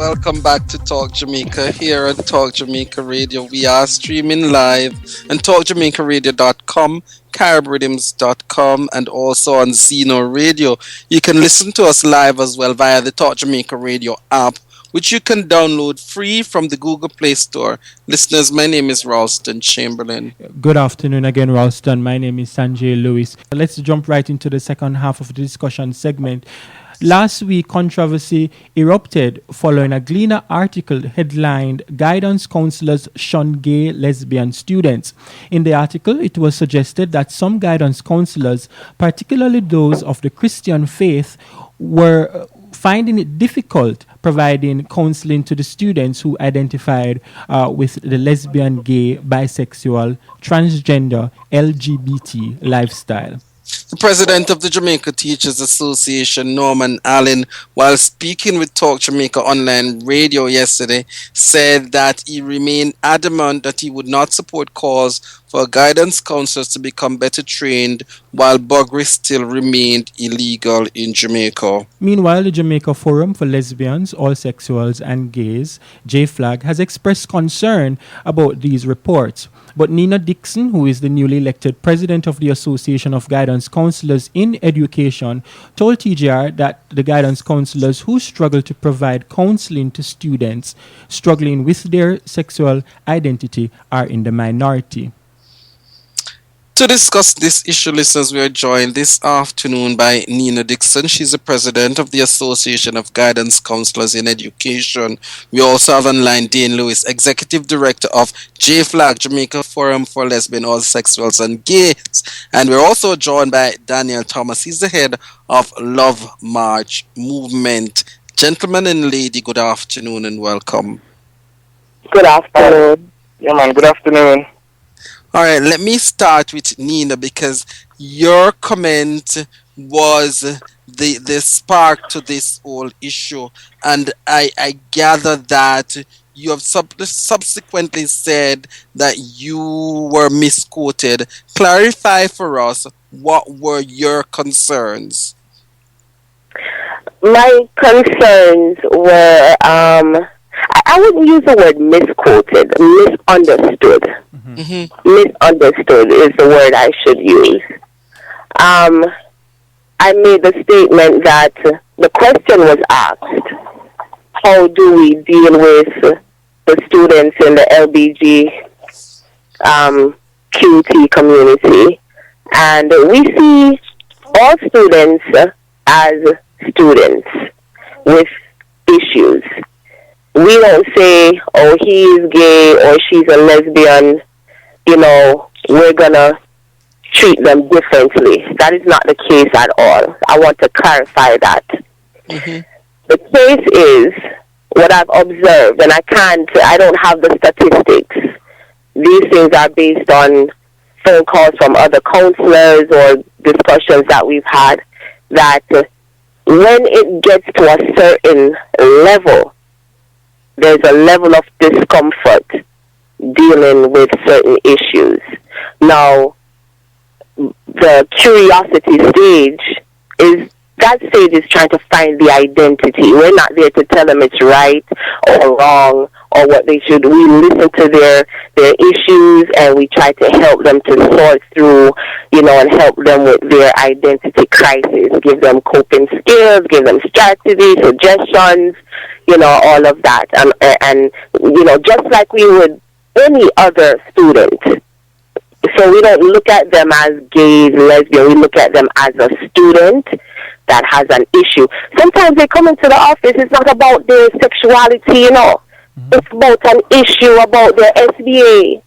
Welcome back to Talk Jamaica here on Talk Jamaica Radio. We are streaming live on talkjamaicaradio.com, caribrhythms.com, and also on Zeno Radio. You can listen to us live as well via the Talk Jamaica Radio app, which you can download free from the Google Play Store. Listeners, my name is Ralston Chamberlain. Good afternoon again, Ralston. My name is Sanjay Lewis. Let's jump right into the second half of the discussion segment. Last week, controversy erupted following a Gleaner article headlined "Guidance Counsellors Shun Gay Lesbian Students." In the article, it was suggested that some guidance counselors, particularly those of the Christian faith, were finding it difficult providing counseling to the students who identified with the lesbian, gay, bisexual, transgender, LGBT lifestyle. The president of the Jamaica Teachers Association, Norman Allen, while speaking with Talk Jamaica Online Radio yesterday, said that he remained adamant that he would not support calls for guidance counselors to become better trained while buggery still remained illegal in Jamaica. Meanwhile, the Jamaica Forum for Lesbians, Allsexuals and Gays, JFLAG, has expressed concern about these reports. But Nina Dixon, who is the newly elected president of the Association of Guidance Counselors in Education, told TJR that the guidance counselors who struggle to provide counseling to students struggling with their sexual identity are in the minority. To discuss this issue, listeners, we are joined this afternoon by Nina Dixon. She's the president of the Association of Guidance Counselors in Education. We also have online Dane Lewis, executive director of JFLAG, Jamaica Forum for Lesbian, Allsexuals and Gays. And we're also joined by Daniel Thomas. He's the head of Love March Movement. Gentlemen and lady, good afternoon and welcome. Good afternoon. Yeah, man, good afternoon. All right, let me start with Nina because your comment was the spark to this whole issue. And I gather that you have subsequently said that you were misquoted. Clarify for us, what were your concerns? My concerns were, I wouldn't use the word misquoted, misunderstood. Mm-hmm. Misunderstood is the word I should use. I made the statement that the question was asked, how do we deal with the students in the LBGQT community? And we see all students as students with issues. We don't say, oh, he's gay or she's a lesbian, we're going to treat them differently. That is not the case at all. I want to clarify that. Mm-hmm. The case is what I've observed, and I don't have the statistics. These things are based on phone calls from other counselors or discussions that we've had, that when it gets to a certain level, there's a level of discomfort dealing with certain issues. Now, the curiosity stage is trying to find the identity. We're not there to tell them it's right or wrong or what they should. We listen to their issues and we try to help them to sort through, and help them with their identity crisis, give them coping skills, give them strategies, suggestions, all of that. And just like we would any other student. So we don't look at them as gays, lesbian. We look at them as a student that has an issue. Sometimes they come into the office, it's not about their sexuality, Mm-hmm. It's about an issue about their SBA.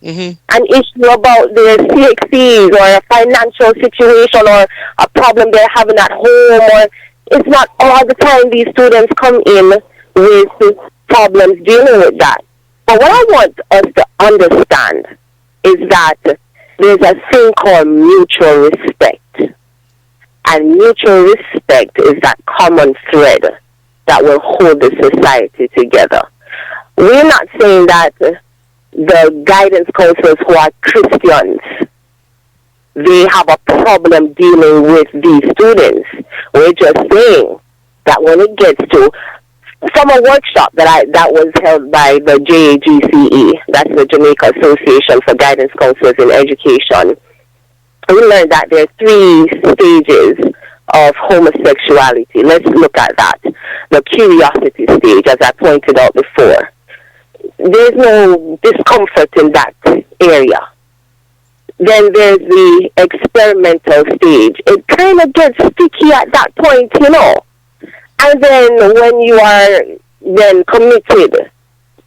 Mm-hmm. An issue about their CXCs or a financial situation or a problem they're having at home. Or it's not all the time these students come in with problems dealing with that. But what I want us to understand is that there's a thing called mutual respect. And mutual respect is that common thread that will hold the society together. We're not saying that the guidance counselors who are Christians, they have a problem dealing with these students. We're just saying that when it gets to from a workshop that was held by the JAGCE, that's the Jamaica Association for Guidance Counselors in Education, we learned that there are 3 stages of homosexuality. Let's look at that. The curiosity stage, as I pointed out before. There's no discomfort in that area. Then there's the experimental stage. It kind of gets sticky at that point, you know. And then when you are then committed,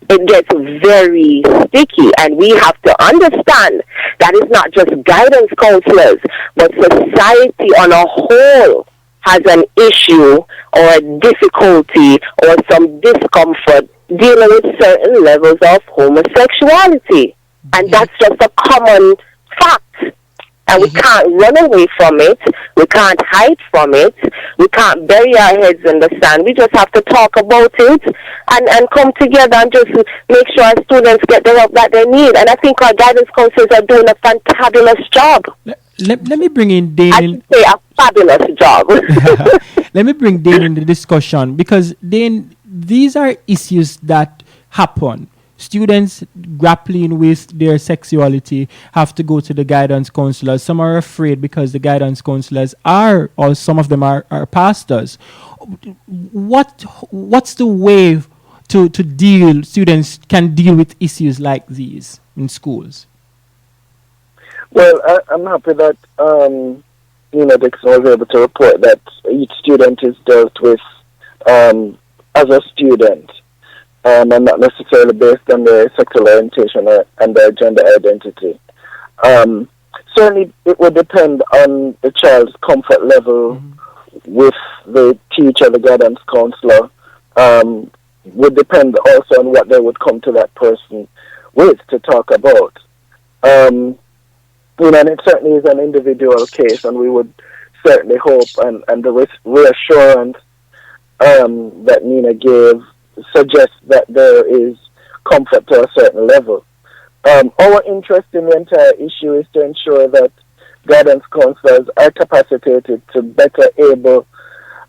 it gets very sticky. And we have to understand that it's not just guidance counselors, but society on a whole has an issue or a difficulty or some discomfort dealing with certain levels of homosexuality. And that's just a common fact. And we can't run away from it. We can't hide from it. We can't bury our heads in the sand. We just have to talk about it and come together and just make sure our students get the help that they need. And I think our guidance counselors are doing a fantabulous job. Let me bring in Dane. I should say a fabulous job. Let me bring Dane in the discussion, because Dane, these are issues that happen. Students grappling with their sexuality have to go to the guidance counselors. Some are afraid because the guidance counselors are, or some of them are pastors. What's the way to deal, students can deal with issues like these in schools? Well, I'm happy that Dixon was able to report that each student is dealt with as a student, and not necessarily based on their sexual orientation and their gender identity. Certainly, it would depend on the child's comfort level with the teacher, the guidance counselor. Would depend also on what they would come to that person with to talk about. And it certainly is an individual case, and we would certainly hope and the reassurance that Nina gave suggests that there is comfort to a certain level. Our interest in the entire issue is to ensure that guidance counselors are capacitated to be better able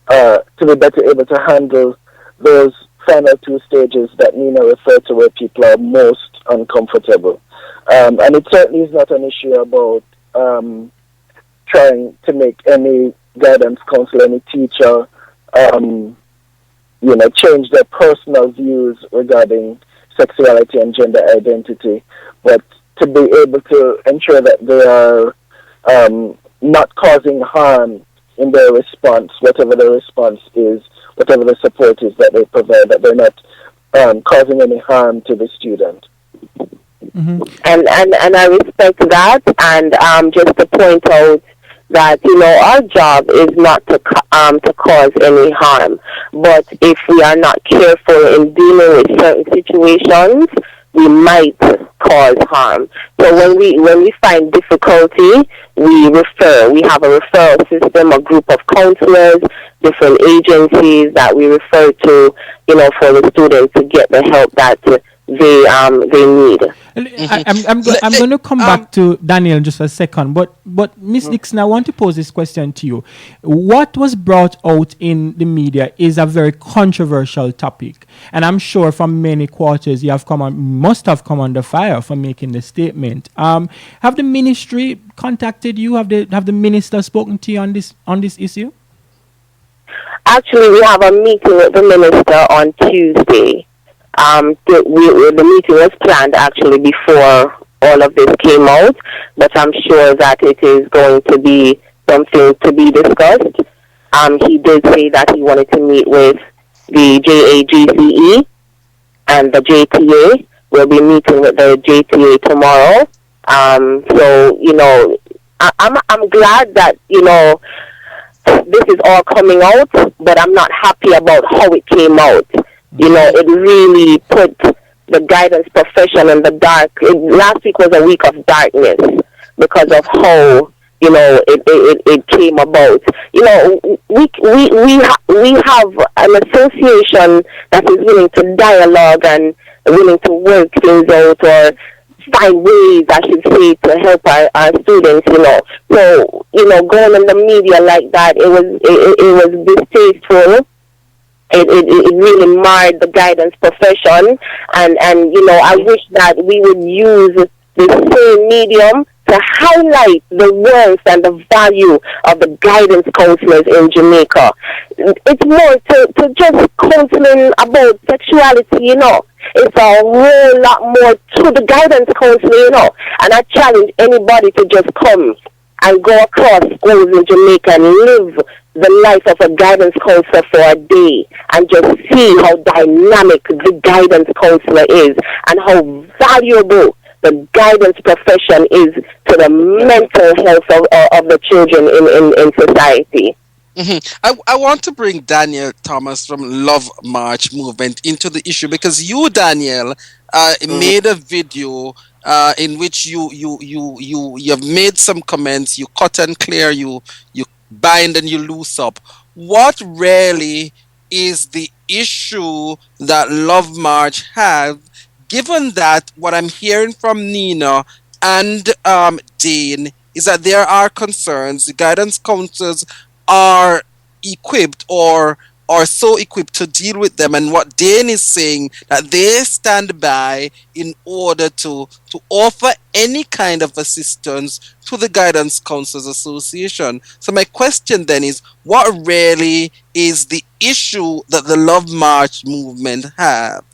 to handle those final 2 stages that Nina referred to, where people are most uncomfortable. And it certainly is not an issue about trying to make any guidance counselor, any teacher, change their personal views regarding sexuality and gender identity, but to be able to ensure that they are not causing harm in their response, whatever the response is, whatever the support is that they provide, that they're not causing any harm to the student. Mm-hmm. And I respect that, and just to point out that our job is not to cause any harm, but if we are not careful in dealing with certain situations, we might cause harm. So when we find difficulty, we refer. We have a referral system, a group of counselors, different agencies that we refer to, for the students to get the help that they need. I'm going to come back to Daniel in just a second, but Miss Dixon, I want to pose this question to you. What was brought out in the media is a very controversial topic, and I'm sure from many quarters you must have come under fire for making the statement. Have the ministry contacted you? Have the minister spoken to you on this issue? Actually, we have a meeting with the minister on Tuesday. The meeting was planned actually before all of this came out, but I'm sure that it is going to be something to be discussed. He did say that he wanted to meet with the JAGCE and the JTA. We'll be meeting with the JTA tomorrow. So, I'm glad that, this is all coming out, but I'm not happy about how it came out. It really put the guidance profession in the dark. Last week was a week of darkness because of how, it came about. We have an association that is willing to dialogue and willing to work things out, or find ways, I should say, to help our students, So, going in the media like that, it was distasteful. It really marred the guidance profession, and I wish that we would use the same medium to highlight the worth and the value of the guidance counselors in Jamaica. It's more to just counseling about sexuality. It's a whole lot more to the guidance counselor. And I challenge anybody to just come and go across schools in Jamaica and live the life of a guidance counselor for a day and just see how dynamic the guidance counselor is and how valuable the guidance profession is to the mental health of the children in society. I want to bring Daniel Thomas from Love March movement into the issue because you, Daniel, made a video in which you have made some comments. You cut and clear, you bind and you loose up. What really is the issue that Love March has, given that what I'm hearing from Nina and Dane is that there are concerns, the guidance counselors are equipped or so equipped to deal with them, and what Dane is saying that they stand by in order to offer any kind of assistance to the Guidance Counselors Association. So my question then is, what really is the issue that the Love March movement have?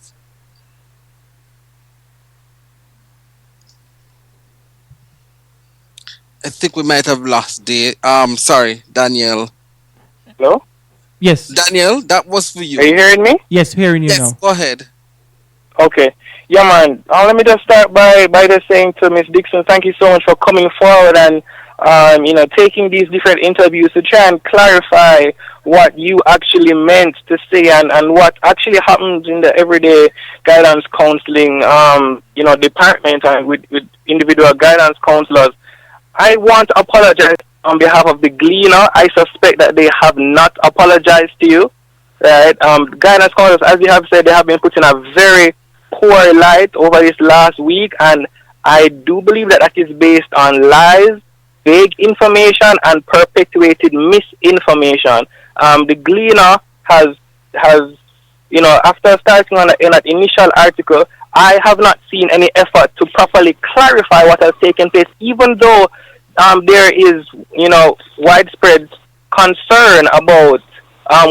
I think we might have lost sorry, Daniel. Hello? Yes. Daniel, that was for you. Are you hearing me? Yes, hearing you Yes, now. go ahead. Okay. Yeah, man. Let me just start by just saying to Miss Dixon, thank you so much for coming forward and taking these different interviews to try and clarify what you actually meant to say and what actually happens in the everyday guidance counseling department and with individual guidance counselors. I want to apologize on behalf of the Gleaner. I suspect that they have not apologized to you. Right? Guidance counselors, as you have said, they have been put in a very poor light over this last week, and I do believe that is based on lies, vague information, and perpetuated misinformation. The Gleaner has after starting on an initial article, I have not seen any effort to properly clarify what has taken place, even though there is, widespread concern about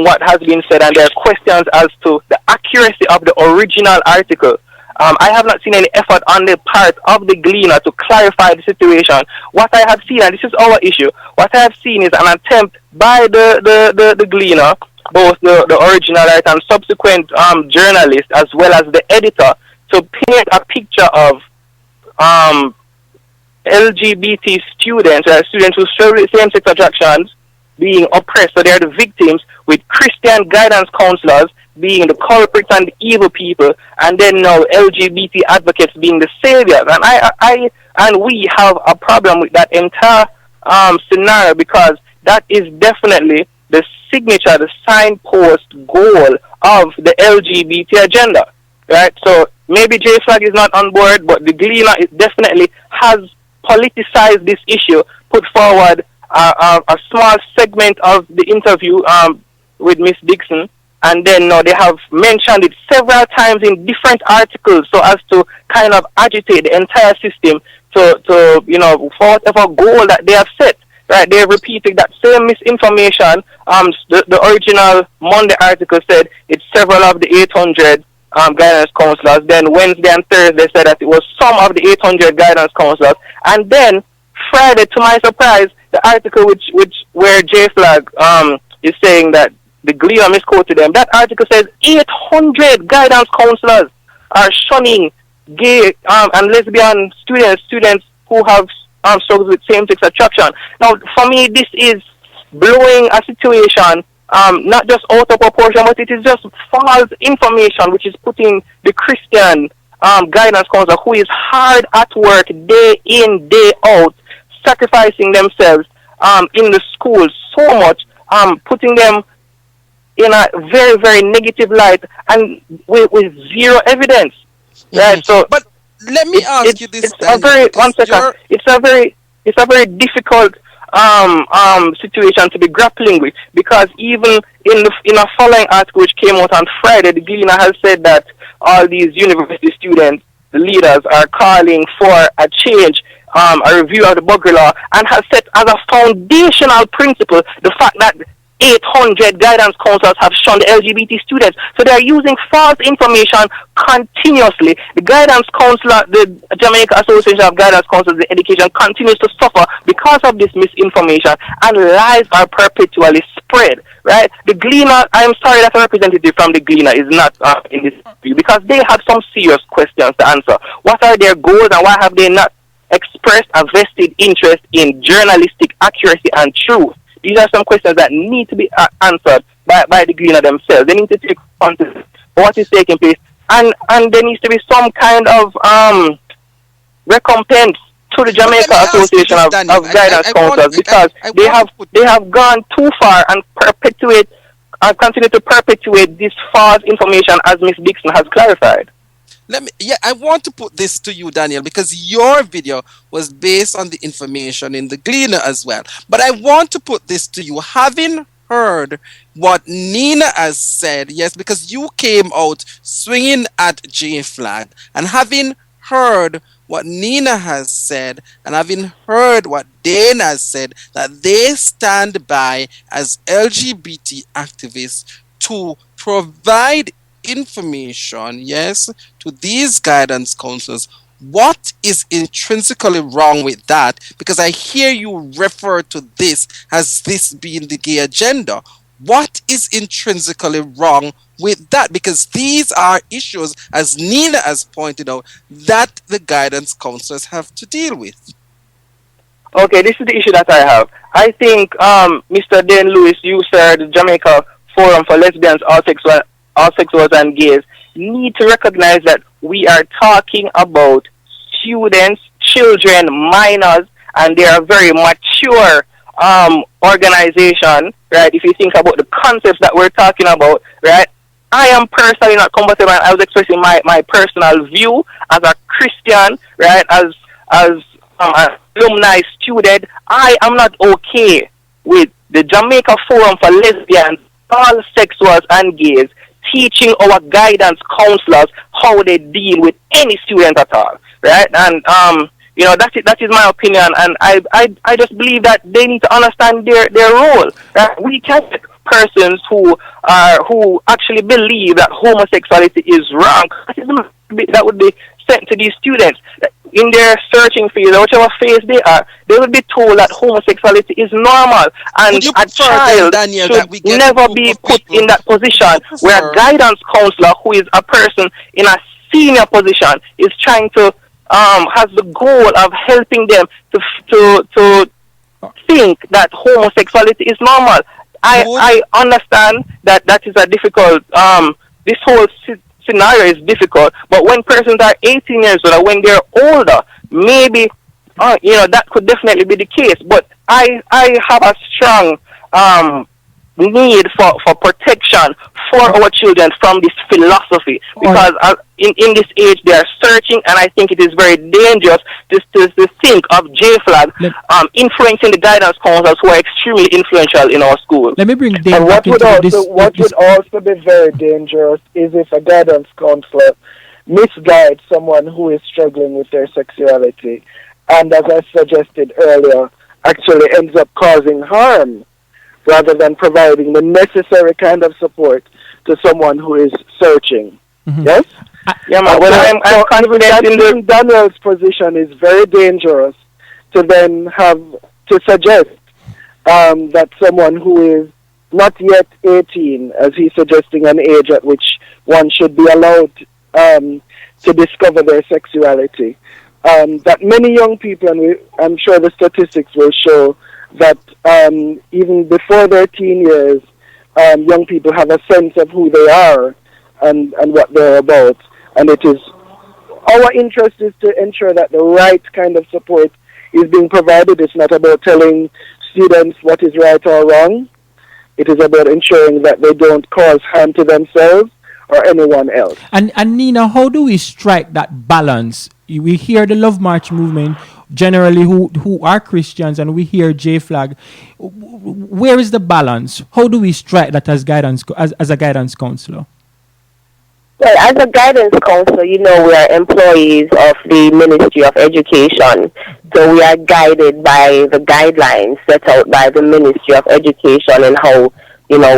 what has been said, and there are questions as to the accuracy of the original article. I have not seen any effort on the part of the Gleaner to clarify the situation. What I have seen, and this is our issue, what I have seen is an attempt by the Gleaner, both the original writer and subsequent journalist, as well as the editor, to paint a picture of LGBT students, students who struggle with same-sex attractions, being oppressed, so they are the victims, with Christian guidance counselors being the culprits and the evil people, and then now LGBT advocates being the saviors. And we have a problem with that entire scenario, because that is definitely the signature, the signpost goal of the LGBT agenda, right? So maybe JFLAG is not on board, but the Gleaner definitely has politicized this issue, put forward a small segment of the interview with Miss Dixon, and then they have mentioned it several times in different articles so as to kind of agitate the entire system to for whatever goal that they have set. Right, they repeated that same misinformation. The original Monday article said it's several of the 800 guidance counselors. Then Wednesday and Thursday said that it was some of the 800 guidance counselors. And then Friday, to my surprise, the article where JFLAG is saying that the Gleaner misquoted them. That article says 800 guidance counselors are shunning gay and lesbian students who have struggles with same-sex attraction. Now, for me, this is blowing a situation not just out of proportion, but it is just false information, which is putting the Christian guidance counselor, who is hard at work day in, day out, sacrificing themselves in the schools so much, putting them in a very, very negative light and with zero evidence. Right? So, but let me ask you this. It's a very difficult situation to be grappling with, because even in a following article which came out on Friday, the Gleaner has said that all these university students, the leaders, are calling for a change, a review of the Buggery law, and has set as a foundational principle the fact that 800 guidance counselors have shunned LGBT students. So they are using false information continuously. The guidance counselor, the Jamaica Association of Guidance Counselors in Education, continues to suffer because of this misinformation, and lies are perpetually spread. Right? The Gleaner, I'm sorry that a representative from the Gleaner is not in this view, because they have some serious questions to answer. What are their goals, and why have they not expressed a vested interest in journalistic accuracy and truth? These are some questions that need to be answered by the Gleaner themselves. They need to take context of what is taking place, and there needs to be some kind of recompense to the Jamaica Association of Guidance Counselors, because they have gone too far and continue to perpetuate this false information, as Miss Dixon has clarified. I want to put this to you, Daniel, because your video was based on the information in the Gleaner as well. But I want to put this to you, having heard what Nina has said, yes, because you came out swinging at JFLAG, and having heard what Nina has said, and having heard what Dane has said, that they stand by as LGBT activists to provide information, yes, to these guidance counselors. What is intrinsically wrong with that? Because I hear you refer to this as this being the gay agenda. What is intrinsically wrong with that? Because these are issues, as Nina has pointed out, that the guidance counselors have to deal with. Okay, this is the issue that I have. I think Mr. Dane Lewis, you, sir, the Jamaica Forum for Lesbians, Asexuals and Gays, need to recognize that we are talking about students, children, minors, and they are very mature organization, right? If you think about the concepts that we're talking about, right? I am personally not comfortable, and I was expressing my personal view as a Christian, right? As an alumni student, I am not okay with the Jamaica Forum for Lesbians, all sexuals and gays teaching our guidance counselors how they deal with any student at all, right? And that is my opinion, and I just believe that they need to understand their role. Right? We can't get persons who actually believe that homosexuality is wrong. That would be sent to these students in their searching phase, or whichever phase they are. They will be told that homosexuality is normal, and a child should never be put in that position where a guidance counselor, who is a person in a senior position, is trying to has the goal of helping them to think that homosexuality is normal. I understand that is a difficult, this whole scenario is difficult, but when persons are 18 years old or when they're older, maybe, that could definitely be the case. But I have a strong need for protection for our children from this philosophy, because in this age they are searching, and I think it is very dangerous to think of JFLAG influencing the guidance counselors who are extremely influential in our schools. Let me bring Dane and back into this. What would also be very dangerous is if a guidance counselor misguides someone who is struggling with their sexuality, and as I suggested earlier, actually ends up causing harm, rather than providing the necessary kind of support to someone who is searching. Mm-hmm. Yes? Yeah, man. Well, I'm confident in Daniel's position is very dangerous to then have to suggest that someone who is not yet 18, as he's suggesting an age at which one should be allowed to discover their sexuality, that many young people, and I'm sure the statistics will show that even before their teen years, young people have a sense of who they are and what they're about. And it is our interest is to ensure that the right kind of support is being provided. It's not about telling students what is right or wrong. It is about ensuring that they don't cause harm to themselves or anyone else. And Nina, how do we strike that balance? We hear the Love March movement generally who are Christians, and we hear JFLAG. Where is the balance? How do we strike that as guidance as a guidance counselor? Well, as a guidance counselor, we are employees of the Ministry of Education. So we are guided by the guidelines set out by the Ministry of Education and how,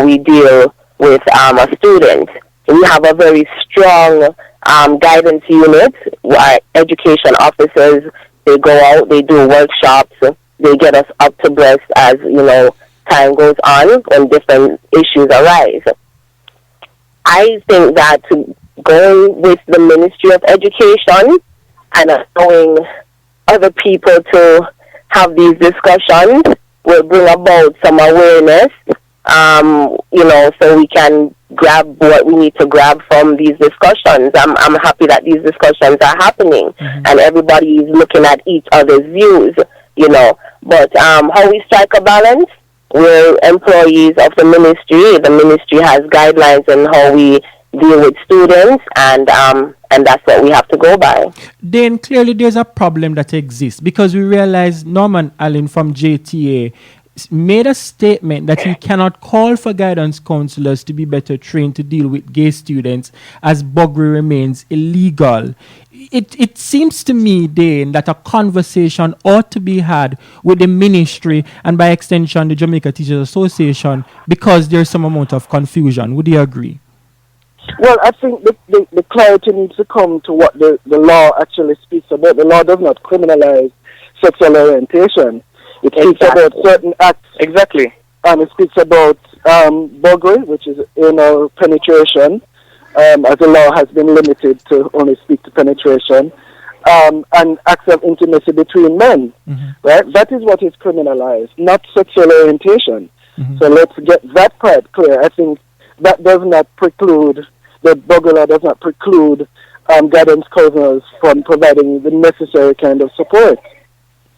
we deal with a student. We have a very strong guidance unit where education officers, they go out, they do workshops, they get us up to breast as, time goes on when different issues arise. I think that going with the Ministry of Education and allowing other people to have these discussions will bring about some awareness, so we can grab what we need to grab from these discussions. I'm happy that these discussions are happening and everybody is looking at each other's views, But how we strike a balance? We're employees of the ministry. The ministry has guidelines on how we deal with students, and that's what we have to go by. Then clearly there's a problem that exists, because we realize Norman Allen from JTA made a statement that he cannot call for guidance counselors to be better trained to deal with gay students as buggery remains illegal. It seems to me, Dane, that a conversation ought to be had with the ministry and by extension the Jamaica Teachers Association, because there's some amount of confusion. Would you agree? Well, I think the clarity needs to come to what the law actually speaks about. The law does not criminalize sexual orientation. It speaks about certain acts. Exactly. It speaks about buggery, which is anal penetration, as the law has been limited to only speak to penetration, and acts of intimacy between men. Right? That is what is criminalized, not sexual orientation. So let's get that part clear. I think that does not preclude, the buggery law does not preclude guidance counselors from providing the necessary kind of support.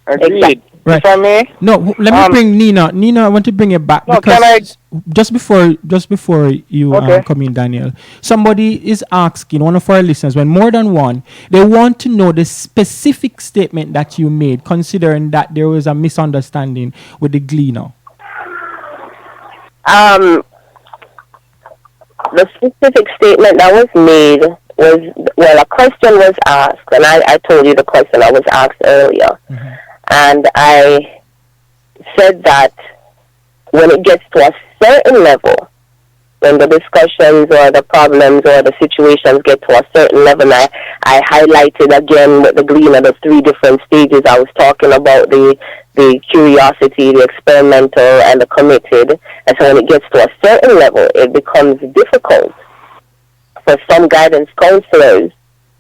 Agreed. Right. If I may? No, let me bring Nina. Nina, I want to bring it back, No, because just before you Okay. come in, Daniel, somebody is asking, one of our listeners, when more than one, they want to know the specific statement that you made, considering that there was a misunderstanding with the Gleaner. The specific statement that was made was, well, a question was asked, and I told you the question I was asked earlier. And I said that when it gets to a certain level, when the discussions or the problems or the situations get to a certain level, I highlighted again with the Gleaner the three different stages. I was talking about the curiosity, the experimental, and the committed. And so when it gets to a certain level, it becomes difficult for some guidance counselors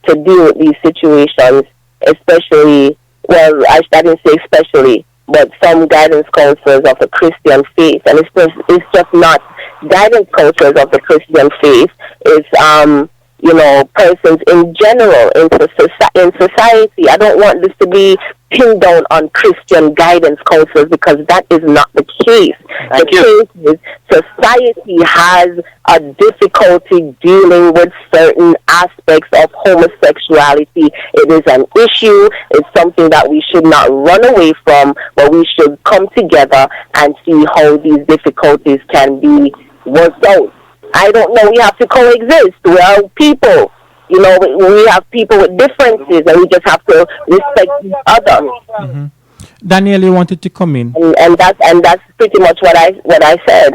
to deal with these situations, especially, well, I didn't say especially, but some guidance counselors of the Christian faith. And it's just not guidance counselors of the Christian faith. It's, persons in general in society. I don't want this to be pinned down on Christian guidance counselors, because that is not the case. The case is society has a difficulty dealing with certain aspects of homosexuality. It is an issue. It's something that we should not run away from, but we should come together and see how these difficulties can be worked out. I don't know. We have to coexist. We are people. We have people with differences, and we just have to respect each other. Daniel, you wanted to come in, and that's pretty much what I said.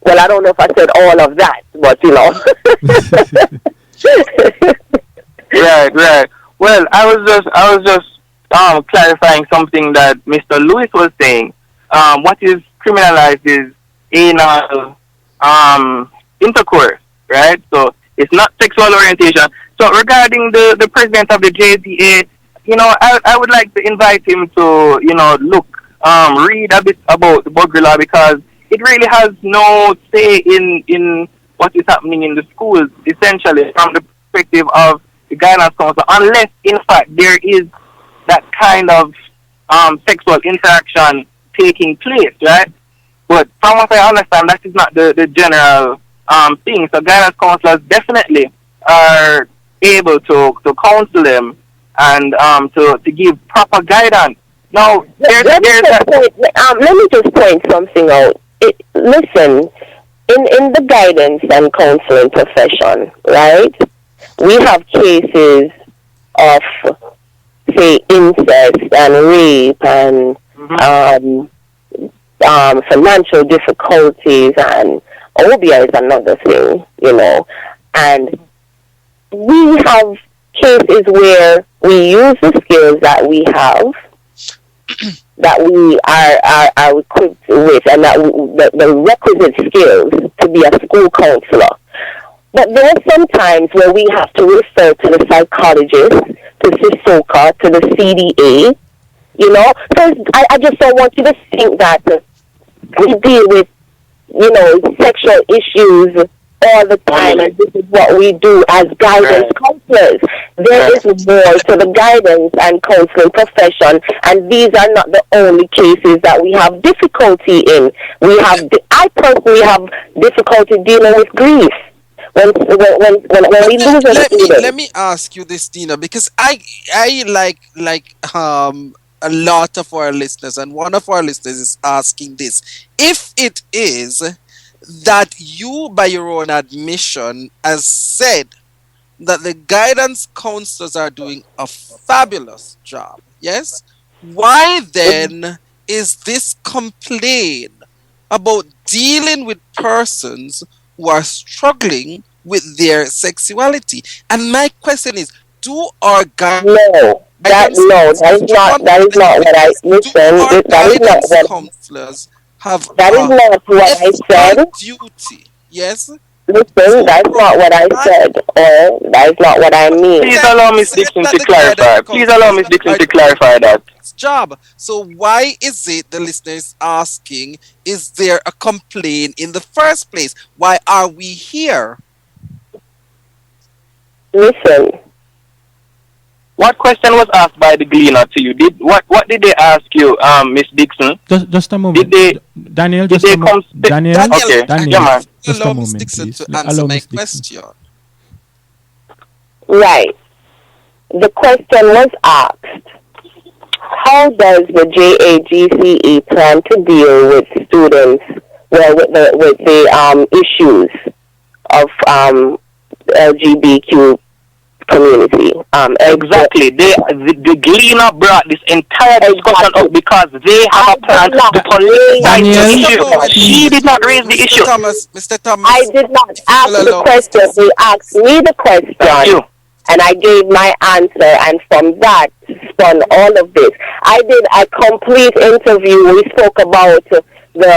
Well, I don't know if I said all of that, but Right. Well, I was just clarifying something that Mr. Lewis was saying. What is criminalized is anal intercourse, right? So it's not sexual orientation. So regarding the president of the JTA, I would like to invite him to, read a bit about the buggery law, because it really has no say in what is happening in the schools, essentially, from the perspective of the guidance council, unless, in fact, there is that kind of sexual interaction taking place, right? But from what I understand, that is not the general thing. So guidance counselors definitely are able to counsel them and to give proper guidance. Now, Let me just point something out. Listen, in the guidance and counseling profession, right? We have cases of, say, incest and rape and financial difficulties, and obia is another thing, and we have cases where we use the skills that we have, that we are equipped with, and that the requisite skills to be a school counselor. But there are some times where we have to refer to the psychologist, to CISOCA, to the CDA, because I just don't want you to think that we deal with, sexual issues all the time, and this is what we do as guidance counselors. There is more to the guidance and counseling profession, and these are not the only cases that we have difficulty in. I personally have difficulty dealing with grief. When we lose a student. Let me ask you this, Dina, because I like a lot of our listeners, and one of our listeners is asking this: if it is that you, by your own admission, has said that the guidance counselors are doing a fabulous job, yes? Why then is this complaint about dealing with persons who are struggling with their sexuality? And my question is, do our that is not counselors have that is not what I said. Duty, yes? Listen, that's not what I said, or that is not what I mean. Please allow Miss Dixon to clarify. Please allow Miss Dixon to clarify that. Job. So why is it the listener is asking, is there a complaint in the first place? Why are we here? Listen. What question was asked by the Gleaner to you? What did they ask you, Miss Dixon? Just a moment. Daniel, just a moment. Daniel, okay. Daniel, just a moment, Dixon please. to answer my question. Right. The question was asked, how does the JAGCE plan to deal with students, with the issues of LGBTQ community? Exactly. The Gleaner brought this entire discussion up because they have a plan to politicize the issue. She did not raise the issue. Mr. Thomas, I did not ask the question. They asked me the question, and I gave my answer, and from that spun all of this. I did a complete interview. We spoke about the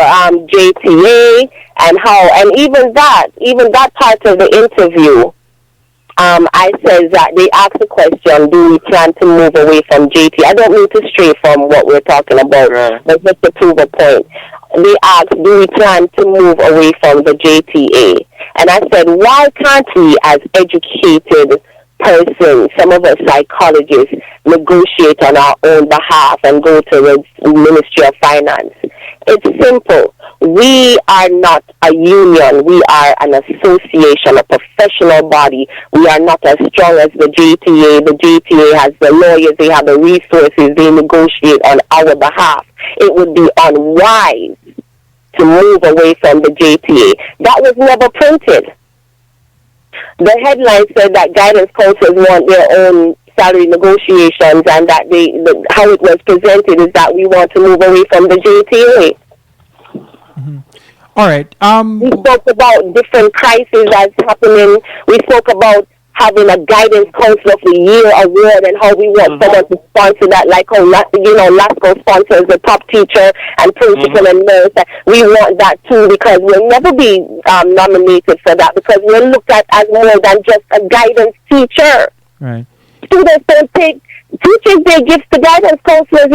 JTA and how, and even that part of the interview. I said that they asked the question, do we plan to move away from JT? I don't mean to stray from what we're talking about, but just to prove a point. They asked, do we plan to move away from the JTA? And I said, why can't we, as educated persons, some of us psychologists, negotiate on our own behalf and go to the Ministry of Finance? It's simple. We are not a union. We are an association, a professional body. We are not as strong as the JTA. The JTA has the lawyers. They have the resources. They negotiate on our behalf. It would be unwise to move away from the JTA. That was never printed. The headline said that guidance counselors want their own salary negotiations, and that how it was presented is that we want to move away from the JTA. All right. We spoke about different crises that's happening. We spoke about having a guidance counselor of the year award and how we want someone to sponsor that, like how LASCO sponsors the top teacher and principal and nurse. We want that too, because we'll never be nominated for that, because we're looked at as more than just a guidance teacher. Right. Students don't take teachers, they give to guidance counselors,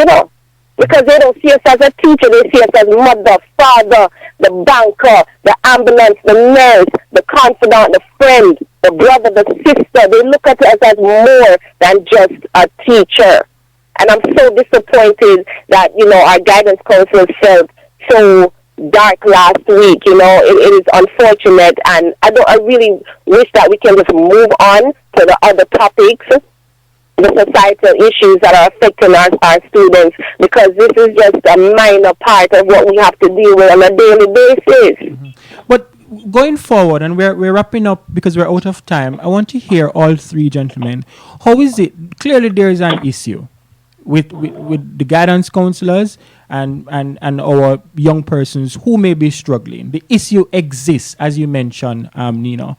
because they don't see us as a teacher. They see us as mother, father, the banker, the ambulance, the nurse, the confidant, the friend, the brother, the sister. They look at us as more than just a teacher. And I'm so disappointed that, our guidance counselors felt so dark last week. It is unfortunate, and I really wish that we can just move on to the other topics. the societal issues that are affecting our students, because this is just a minor part of what we have to deal with on a daily basis. Mm-hmm. But going forward, and we're wrapping up because we're out of time, I want to hear all three gentlemen. How is it? Clearly, there is an issue with the guidance counselors and our young persons who may be struggling. The issue exists, as you mentioned, Nina.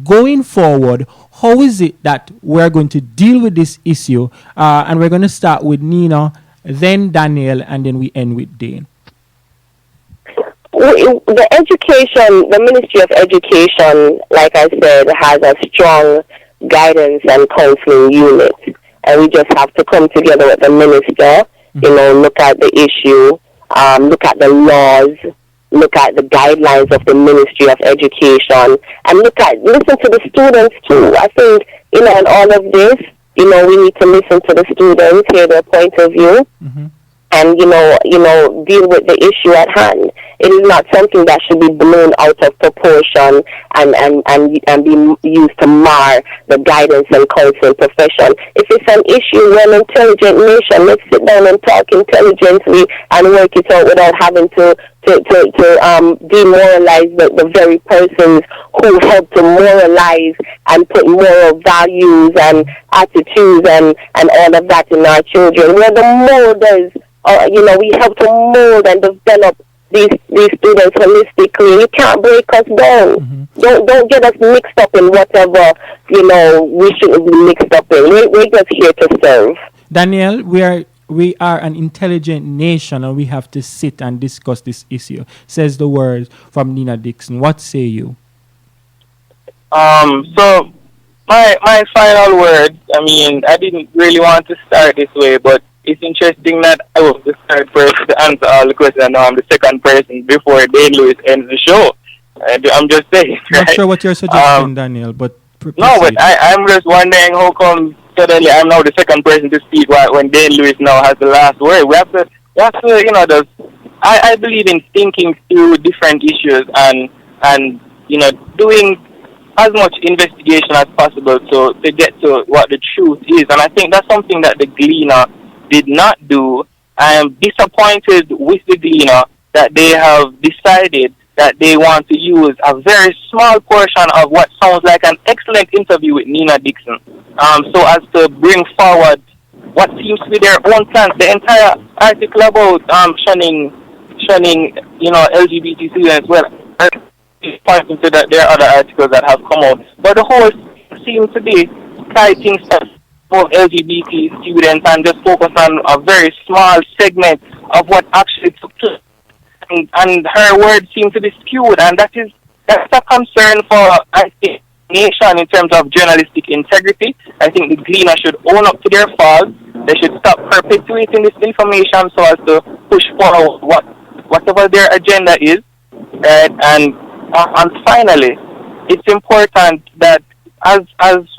Going forward, how is it that we're going to deal with this issue? And we're going to start with Nina, then Daniel, and then we end with Dane. The Ministry of Education, like I said, has a strong guidance and counseling unit. And we just have to come together with the minister, look at the issue, look at the laws, look at the guidelines of the Ministry of Education, and listen to the students too. I think, in all of this, we need to listen to the students, hear their point of view, and, deal with the issue at hand. It is not something that should be blown out of proportion and be used to mar the guidance and counseling profession. If it's an issue, we're an intelligent nation. Let's sit down and talk intelligently and work it out without having to demoralize the very persons who help to moralize and put moral values and attitudes and all of that in our children. We're the molders. We help to mold and develop these students holistically. You can't break us down. Don't get us mixed up in whatever we shouldn't be mixed up in. We're just here to serve. Daniel, we are an intelligent nation, and we have to sit and discuss this issue, says the words from Nina Dixon. What say you? So my final word, I didn't really want to start this way, but it's interesting that I was the third person to answer all the questions, and now I'm the second person before Dane Lewis ends the show. I'm just saying. Not sure what you're suggesting, Daniel, but no, but I'm just wondering how come suddenly I'm now the second person to speak when Dane Lewis now has the last word. We have to I believe in thinking through different issues and doing as much investigation as possible to get to what the truth is. And I think that's something that the Gleaner did not do. I am disappointed with the Gleaner that they have decided that they want to use a very small portion of what sounds like an excellent interview with Nina Dixon, so as to bring forward what seems to be their own plans. The entire article about shunning LGBT students, well, pointing to that there are other articles that have come out, but the whole seems to be citing stuff for LGBT students and just focus on a very small segment of what actually took place. And her words seem to be skewed, and that's a concern for, I think, nation in terms of journalistic integrity. I think the Gleaner should own up to their faults. They should stop perpetuating this information so as to push forward whatever their agenda is. Right? And finally, it's important that as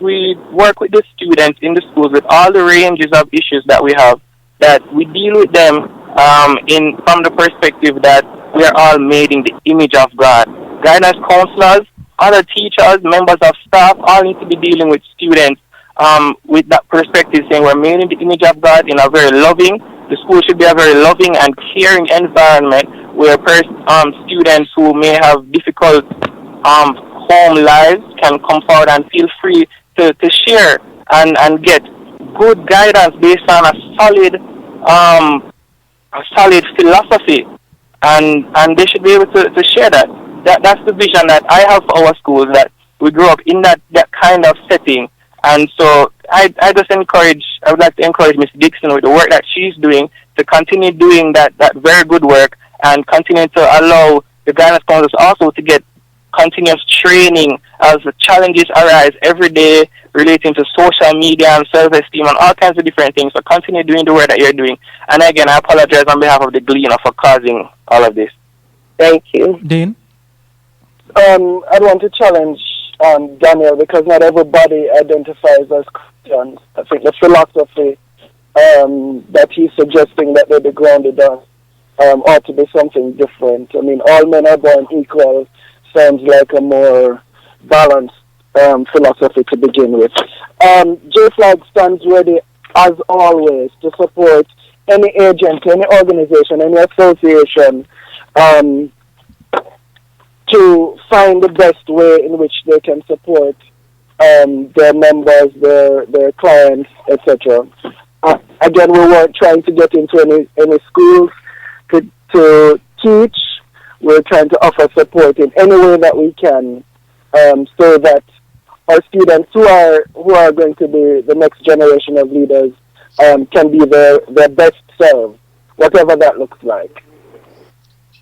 we work with the students in the schools with all the ranges of issues that we have, that we deal with them from the perspective that we are all made in the image of God. Guidance counselors, other teachers, members of staff, all need to be dealing with students with that perspective, saying we're made in the image of God in a very loving, the school should be a very loving and caring environment where students who may have difficult home lives can come forward and feel free to share and get good guidance based on a solid philosophy, and they should be able to share that. That's the vision that I have for our schools, that we grow up in that kind of setting. And so I would like to encourage Miss Dixon with the work that she's doing to continue doing that very good work, and continue to allow the guidance counselors also to get continuous training as the challenges arise every day relating to social media and self-esteem and all kinds of different things. So continue doing the work that you're doing. And again, I apologize on behalf of the Gleaner for causing all of this. Thank you. Dane? I'd want to challenge Daniel, because not everybody identifies as Christians. I think the philosophy that he's suggesting that they be grounded on ought to be something different. All men are born equal sounds like a more balanced philosophy to begin with. JFLAG stands ready, as always, to support any agent, any organization, any association to find the best way in which they can support their members, their clients, etc. Again, we weren't trying to get into any schools to teach. We're trying to offer support in any way that we can, so that our students who are going to be the next generation of leaders can be their best selves, whatever that looks like.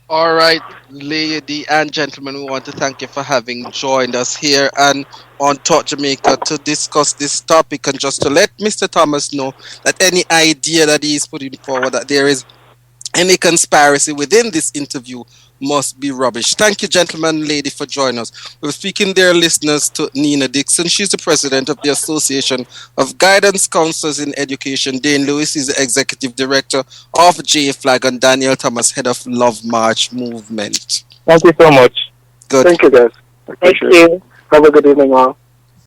All right, lady and gentlemen, we want to thank you for having joined us here and on Talk Jamaica to discuss this topic, and just to let Mr. Thomas know that any idea that he is putting forward, that there is any conspiracy within this interview, must be rubbish. Thank you, gentlemen and lady, for joining us. We're speaking, dear listeners, to Nina Dixon. She's the president of the Association of Guidance Counselors in Education. Dane Lewis is the executive director of JFLAG, and Daniel Thomas, head of Love March Movement. Thank you so much. Good. Thank you, guys. Thank you. Have a good evening, all.